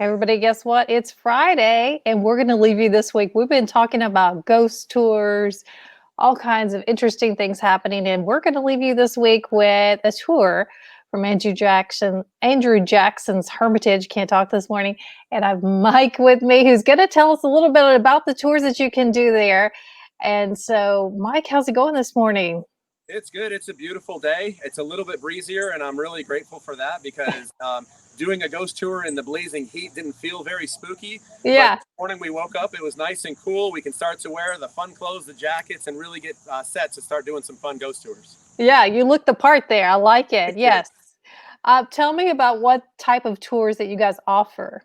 Everybody, guess what? It's Friday, and we're going to leave you this week. We've been talking about ghost tours, all kinds of interesting things happening, and we're going to leave you this week with a tour from Andrew Jackson's Hermitage. Can't talk this morning, and I have Mike with me, who's going to tell us a little bit about the tours that you can do there. And so, Mike, how's it going this morning? It's good. It's a beautiful day. It's a little bit breezier, and I'm really grateful for that because doing a ghost tour in the blazing heat didn't feel very spooky. But Yeah. this morning we woke up, it was nice and cool. We can start to wear the fun clothes, the jackets, and really get set to start doing some fun ghost tours. Yeah, you look the part there. I like it. Thank you. Yes. Tell me about what type of tours that you guys offer.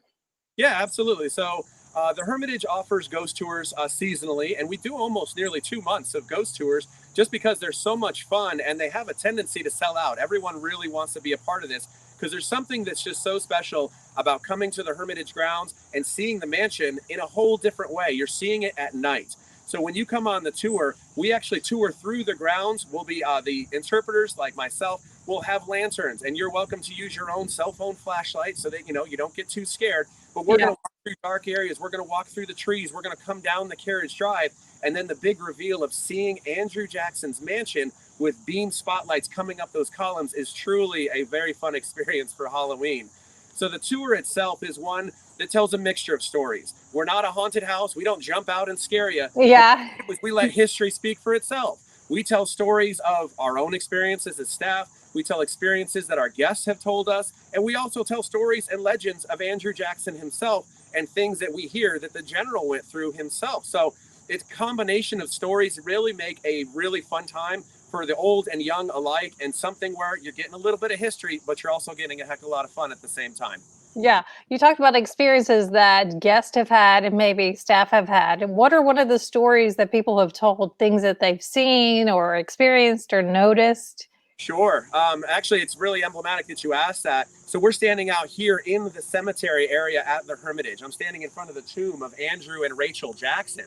Yeah, absolutely. So the Hermitage offers ghost tours seasonally, and we do almost nearly 2 months of ghost tours just because they're so much fun and they have a tendency to sell out. Everyone really wants to be a part of this because there's something that's just so special about coming to the Hermitage grounds and seeing the mansion in a whole different way. You're seeing it at night. So when you come on the tour, we actually tour through the grounds. We'll be the interpreters like myself. We'll have lanterns, and you're welcome to use your own cell phone flashlight so that you don't get too scared. But we're going to walk through dark areas. We're going to walk through the trees. We're going to come down the carriage drive, and then the big reveal of seeing Andrew Jackson's mansion with beam spotlights coming up those columns is truly a very fun experience for Halloween. So the tour itself is one that tells a mixture of stories. We're not a haunted house. We don't jump out and scare you. Yeah. We let history speak for itself. We tell stories of our own experiences as staff. We tell experiences that our guests have told us. And we also tell stories and legends of Andrew Jackson himself and things that we hear that the general went through himself. So it's a combination of stories really make a really fun time for the old and young alike, and something where you're getting a little bit of history, but you're also getting a heck of a lot of fun at the same time. Yeah. You talked about experiences that guests have had and maybe staff have had. What are one of the stories that people have told, things that they've seen or experienced or noticed? Sure. Actually, it's really emblematic that you asked that. So we're standing out here in the cemetery area at the Hermitage. I'm standing in front of the tomb of Andrew and Rachel Jackson.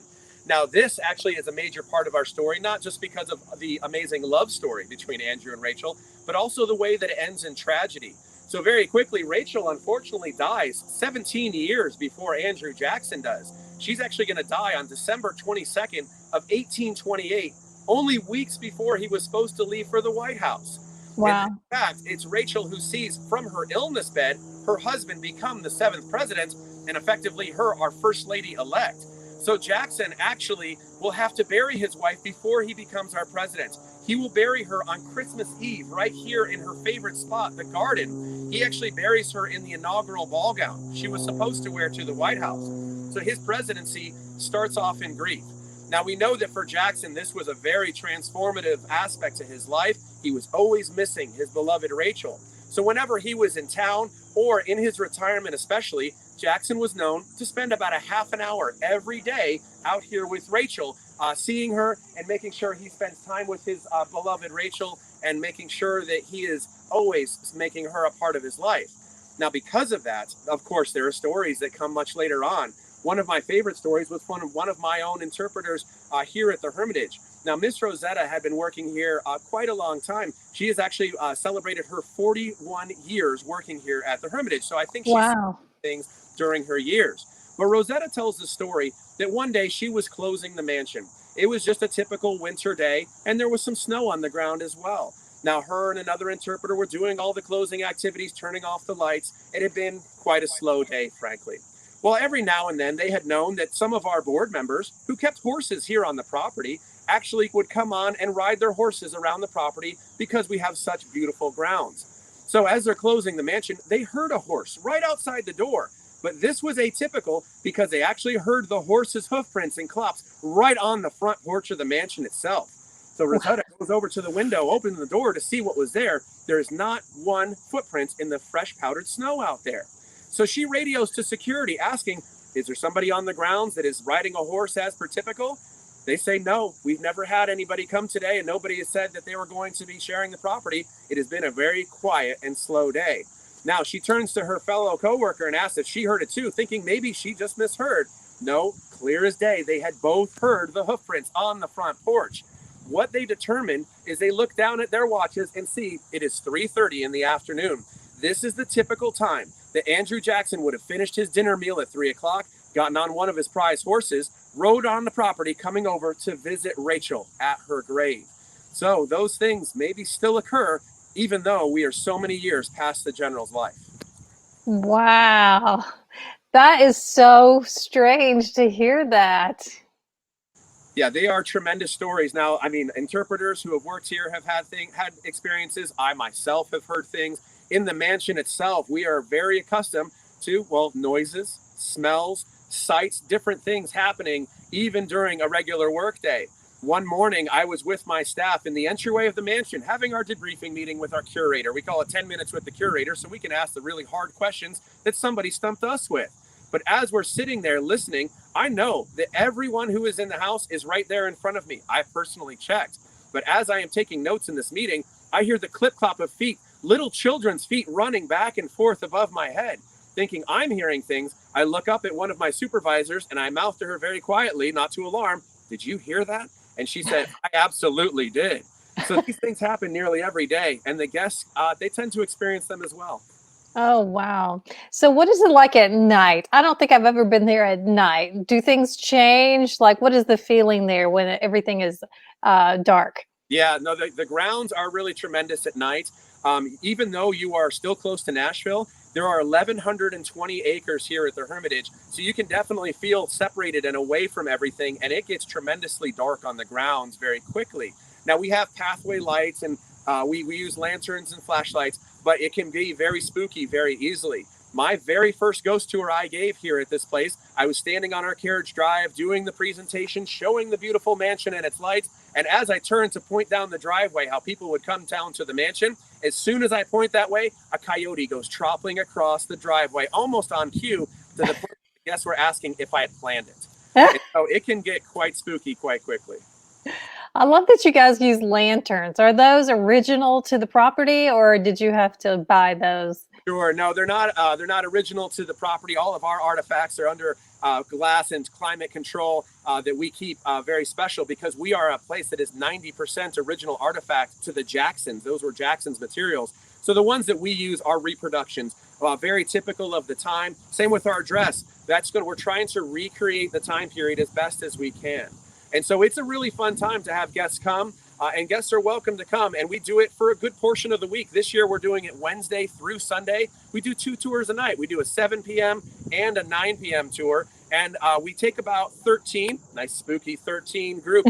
Now, this actually is a major part of our story, not just because of the amazing love story between Andrew and Rachel, but also the way that it ends in tragedy. So very quickly, Rachel unfortunately dies 17 years before Andrew Jackson does. She's actually going to die on December 22nd of 1828, only weeks before he was supposed to leave for the White House. Wow. And in fact, it's Rachel who sees from her illness bed her husband become the 7th president and effectively her our first lady elect. So Jackson actually will have to bury his wife before he becomes our president. He will bury her on Christmas Eve right here in her favorite spot, the garden. He actually buries her in the inaugural ball gown she was supposed to wear to the White House. So his presidency starts off in grief. Now, we know that for Jackson, this was a very transformative aspect to his life. He was always missing his beloved Rachel. So whenever he was in town or in his retirement especially, Jackson was known to spend about a half an hour every day out here with Rachel, seeing her and making sure he spends time with his beloved Rachel and making sure that he is always making her a part of his life. Now, because of that, of course, there are stories that come much later on. One of my favorite stories was one of my own interpreters here at the Hermitage. Now, Miss Rosetta had been working here quite a long time. She has actually celebrated her 41 years working here at the Hermitage. So I think she's Wow. things during her years. But Rosetta tells the story that one day she was closing the mansion. It was just a typical winter day, and there was some snow on the ground as well. Now, her and another interpreter were doing all the closing activities, turning off the lights. It had been quite a slow day, frankly. Well, every now and then they had known that some of our board members who kept horses here on the property actually would come on and ride their horses around the property because we have such beautiful grounds. So as they're closing the mansion, they heard a horse right outside the door. But this was atypical because they actually heard the horse's hoof prints and clops right on the front porch of the mansion itself. So Rosetta goes over to the window, opens the door to see what was there. There is not one footprint in the fresh powdered snow out there. So she radios to security asking, is there somebody on the grounds that is riding a horse as per typical? They say, no, we've never had anybody come today, and nobody has said that they were going to be sharing the property. It has been a very quiet and slow day. Now, she turns to her fellow coworker and asks if she heard it too, thinking maybe she just misheard. No, clear as day, they had both heard the hoof prints on the front porch. What they determined is they look down at their watches and see it is 3:30 in the afternoon. This is the typical time that Andrew Jackson would have finished his dinner meal at 3 o'clock, gotten on one of his prize horses, rode on the property, coming over to visit Rachel at her grave. So those things maybe still occur, even though we are so many years past the general's life. Wow. That is so strange to hear that. Yeah, they are tremendous stories. Now, I mean, interpreters who have worked here have had experiences. I myself have heard things. In the mansion itself, we are very accustomed to, well, noises, smells, sights, different things happening even during a regular workday. One morning, I was with my staff in the entryway of the mansion having our debriefing meeting with our curator. We call it 10 minutes with the curator so we can ask the really hard questions that somebody stumped us with. But as we're sitting there listening, I know that everyone who is in the house is right there in front of me. I personally checked. But as I am taking notes in this meeting, I hear the clip clop of feet, little children's feet running back and forth above my head. Thinking I'm hearing things, I look up at one of my supervisors and I mouth to her very quietly, not to alarm, "Did you hear that?" And she said, "I absolutely did." So these things happen nearly every day, and the guests, they tend to experience them as well. Oh, wow. So what is it like at night? I don't think I've ever been there at night. Do things change? Like, what is the feeling there when everything is dark? Yeah, no, the grounds are really tremendous at night. Even though you are still close to Nashville, there are 1,120 acres here at the Hermitage. So you can definitely feel separated and away from everything. And it gets tremendously dark on the grounds very quickly. Now, we have pathway lights and we use lanterns and flashlights, but it can be very spooky very easily. My very first ghost tour I gave here at this place, I was standing on our carriage drive doing the presentation, showing the beautiful mansion and its lights. And as I turned to point down the driveway, how people would come down to the mansion, as soon as I point that way, a coyote goes tropping across the driveway, almost on cue, to the point the guests were asking if I had planned it. And so it can get quite spooky quite quickly. I love that you guys use lanterns. Are those original to the property or did you have to buy those? Sure. No, they're not. They're not original to the property. All of our artifacts are under glass and climate control that we keep very special because we are a place that is 90% original artifact to the Jacksons. Those were Jackson's materials. So the ones that we use are reproductions, very typical of the time. Same with our dress. That's good. We're trying to recreate the time period as best as we can. And so it's a really fun time to have guests come. And guests are welcome to come, and we do it for a good portion of the week. This year, we're doing it Wednesday through Sunday. We do 2 tours a night. We do a 7 p.m. and a 9 p.m. tour, and we take about 13, nice spooky 13 group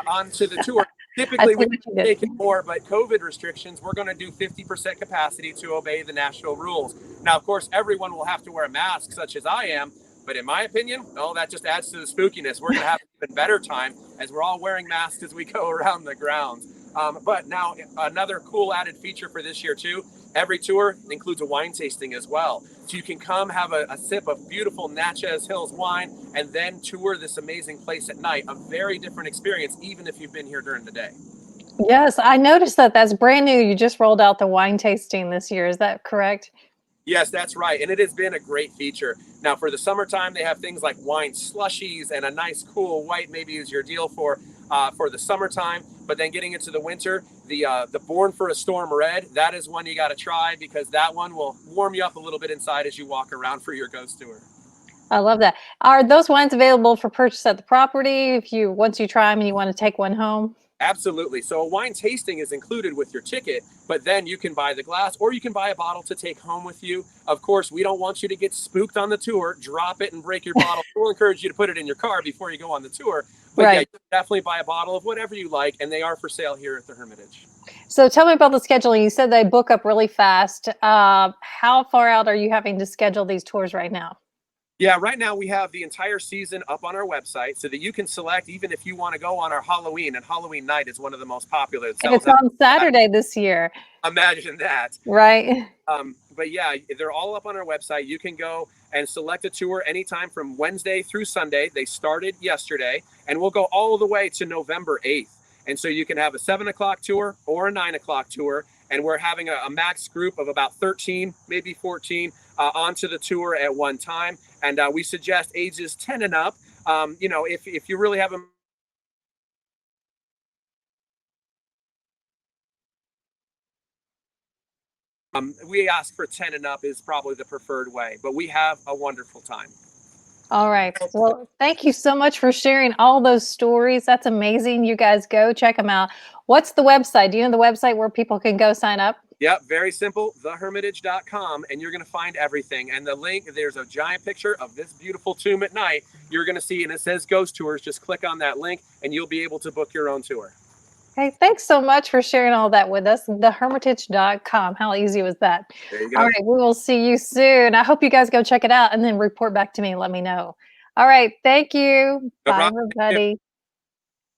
onto the tour. Typically, we take it more, but COVID restrictions, we're going to do 50% capacity to obey the national rules. Now, of course, everyone will have to wear a mask, such as I am. But in my opinion, oh, that just adds to the spookiness. We're going to have an even better time as we're all wearing masks as we go around the grounds. But now another cool added feature for this year too, every tour includes a wine tasting as well. So you can come have a sip of beautiful Natchez Hills wine and then tour this amazing place at night. A very different experience, even if you've been here during the day. Yes, I noticed that that's brand new. You just rolled out the wine tasting this year. Is that correct? Yes, that's right. And it has been a great feature. Now, for the summertime, they have things like wine slushies and a nice cool white maybe is your deal for the summertime. But then getting into the winter, the Born for a Storm Red, that is one you got to try because that one will warm you up a little bit inside as you walk around for your ghost tour. I love that. Are those wines available for purchase at the property if you once you try them and you want to take one home? Absolutely. So a wine tasting is included with your ticket, but then you can buy the glass or you can buy a bottle to take home with you. Of course, we don't want you to get spooked on the tour, drop it and break your bottle. We'll encourage you to put it in your car before you go on the tour. But Right. yeah, you can definitely buy a bottle of whatever you like, and they are for sale here at the Hermitage. So tell me about the scheduling. You said they book up really fast. How far out are you having to schedule these tours right now? Yeah, right now we have the entire season up on our website so that you can select even if you want to go on our Halloween, and Halloween night is one of the most popular. It And sells it's out. on Saturday this year, Imagine that. right? But yeah, they're all up on our website. You can go and select a tour anytime from Wednesday through Sunday. They started yesterday, and we'll go all the way to November 8th. And so you can have a 7 o'clock tour or a 9 o'clock tour. And we're having a max group of about 13, maybe 14 onto the tour at one time. And we suggest ages 10 and up. If you really have a We ask for 10 and up is probably the preferred way, but we have a wonderful time. All right. Well, thank you so much for sharing all those stories. That's amazing. You guys go check them out. What's the website? Do you know the website where people can go sign up? Yep, very simple, thehermitage.com, and you're going to find everything. And the link, there's a giant picture of this beautiful tomb at night. You're going to see, and it says Ghost Tours. Just click on that link, and you'll be able to book your own tour. Hey, thanks so much for sharing all that with us. Thehermitage.com. How easy was that? There you All go. right. We will see you soon. I hope you guys go check it out and then report back to me and let me know. All right. Thank you. No Bye, problem. everybody.